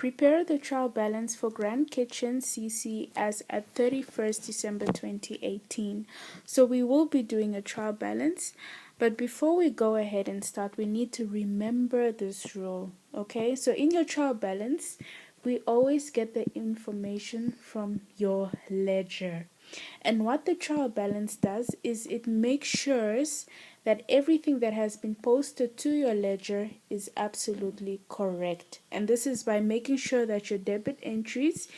Prepare the trial balance for Grand Kitchen CC as at 31st December 2018. So we will be doing a trial balance, but before we go ahead and start, we need to remember this rule. Okay, so in your trial balance, we always get the information from your ledger. And what the trial balance does is it makes sure that everything that has been posted to your ledger is absolutely correct. And this is by making sure that your debit entries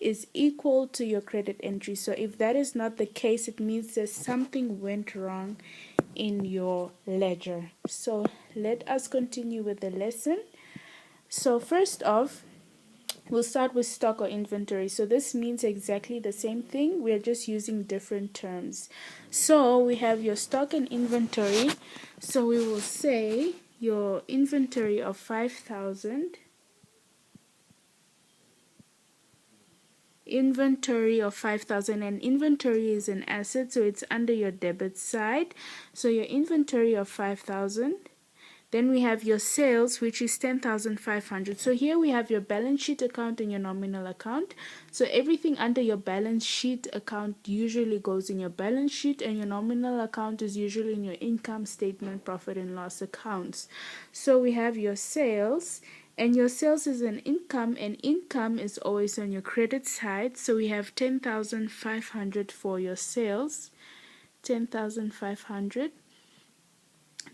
is equal to your credit entry. So if that is not the case, it means that something went wrong in your ledger. So let us continue with the lesson. So first off, we'll start with stock or inventory. So this means exactly the same thing. We're just using different terms. So we have your stock and inventory. So we will say your inventory of 5,000. Inventory of 5,000, and inventory is an asset, so it's under your debit side. So your inventory of 5,000. Then we have your sales, which is 10,500. So here we have your balance sheet account and your nominal account. So everything under your balance sheet account usually goes in your balance sheet, and your nominal account is usually in your income statement, profit and loss accounts. So we have your sales, and your sales is an income, and income is always on your credit side. So we have 10,500 for your sales, 10,500.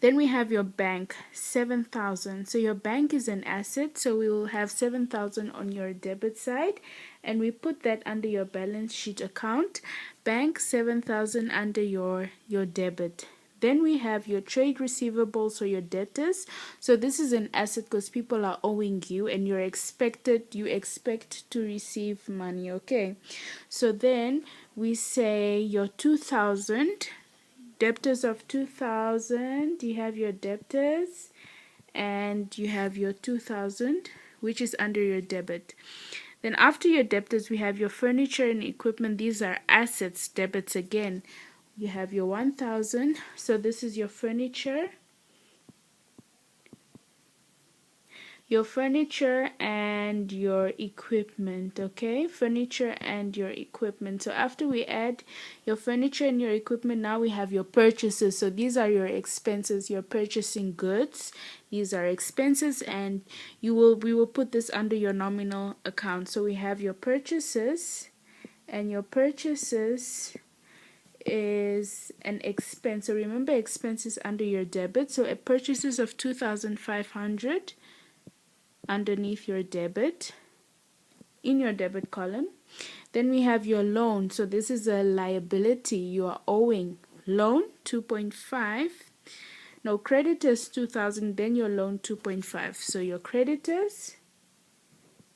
Then we have your bank, 7,000. So your bank is an asset, so we will have 7,000 on your debit side, and we put that under your balance sheet account. Bank, 7,000 under your debit. Then we have your trade receivables, or your debtors. So this is an asset because people are owing you, and you expect to receive money. Okay, so then we say your 2,000. Debtors of 2,000, you have your debtors, and you have your 2,000, which is under your debit. Then after your debtors, we have your furniture and equipment. These are assets, debits again. You have your 1,000, so this is your furniture and your equipment. Okay, furniture and your equipment. So after we add your furniture and your equipment, now we have your purchases. So these are your expenses. You're purchasing goods, these are expenses, and we will put this under your nominal account. So we have your purchases, and your purchases is an expense. So remember, expenses under your debit. So a purchases of 2,500 underneath your debit, in your debit column. Then we have your loan. So this is a liability you are owing. Loan 2.5. No, creditors 2,000, then your loan 2.5. So your creditors,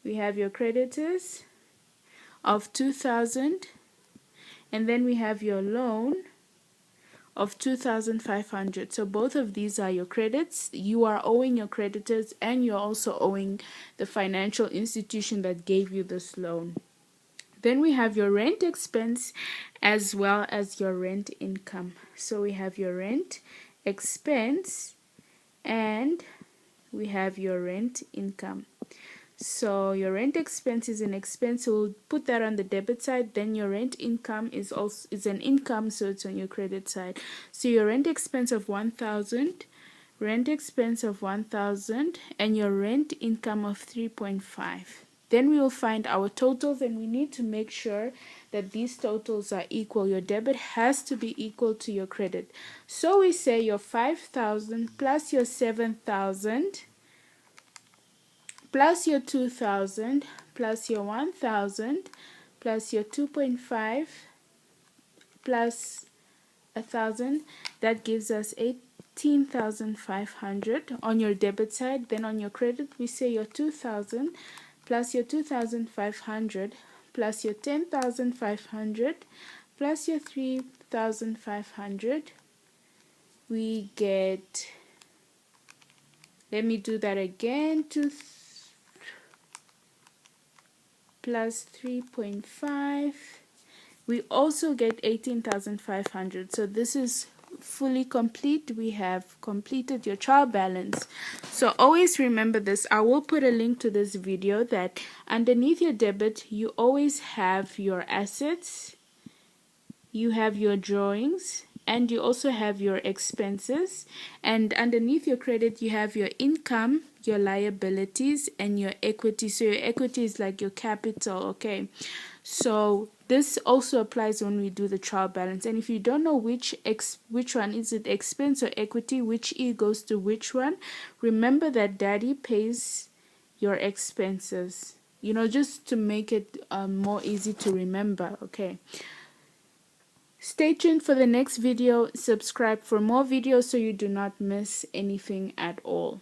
we have your creditors of 2,000, and then we have your loan of 2,500. So both of these are your credits. You are owing your creditors, and you're also owing the financial institution that gave you this loan. Then we have your rent expense as well as your rent income. So we have your rent expense and we have your rent income. So your rent expense is an expense, so we'll put that on the debit side. Then your rent income is an income, so it's on your credit side. So your rent expense of 1,000, rent expense of 1,000, and your rent income of 3.5. Then we will find our totals, and we need to make sure that these totals are equal. Your debit has to be equal to your credit. So we say your 5,000 plus your 7,000 plus your 2,000 plus your 1,000 plus your 2.5 plus 1,000, that gives us 18,500 on your debit side. Then on your credit, we say your 2,000 plus your 2,500 plus your 10,500 plus your 3,500. We get, let me do that again, 2 plus 3.5. We also get 18,500. So this is fully complete. We have completed your trial balance. So always remember this. I will put a link to this video, that underneath your debit you always have your assets, you have your drawings, and you also have your expenses, and underneath your credit you have your income, your liabilities, and your equity. So your equity is like your capital. Okay, so this also applies when we do the trial balance. And if you don't know which one is it, expense or equity, which E goes to which one, remember that daddy pays your expenses, you know, just to make it more easy to remember. Okay, stay tuned for the next video. Subscribe for more videos so you do not miss anything at all.